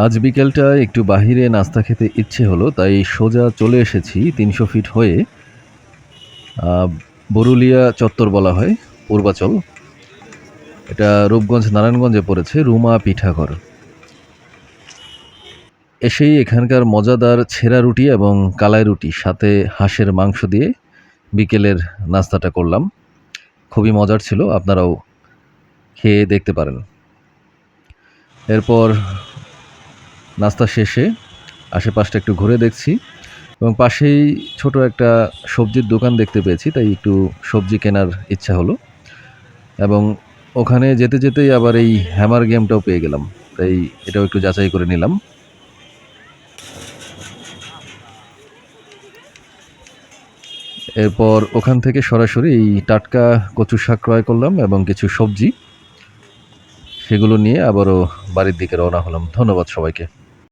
আজ বিকেলটা একটু বাহিরে নাস্তা খেতে ইচ্ছে হলো, তাই সোজা চলে এসেছি ৩০০ ফিট হয়ে বরুলিয়া চত্বর বলা হয়, পূর্বাচল। এটা রূপগঞ্জ নারায়ণগঞ্জে পড়েছে, রুমা পিঠাঘর। এসেই এখানকার মজাদার ছেঁড়া রুটি এবং কালাই রুটি সাথে হাঁসের মাংস দিয়ে বিকেলের নাস্তাটা করলাম। খুবই মজার ছিল, আপনারাও খেয়ে দেখতে পারেন। এরপর নাস্তা শেষে আশেপাশটা একটু ঘুরে দেখছি এবং পাশেই ছোট একটা সবজির দোকান দেখতে পেয়েছি, তাই একটু সবজি কেনার ইচ্ছা হলো এবং ওখানে যেতে যেতেই আবার এই হ্যামার গেমটাও পেয়ে গেলাম, তাই এটাও একটু যাচাই করে নিলাম। এরপর ওখান থেকে সরাসরি এই টাটকা কচু শাক ক্রয় করলাম এবং কিছু সবজি, সেগুলো নিয়ে আবারও বাড়ির দিকে রওনা হলাম। ধন্যবাদ সবাইকে।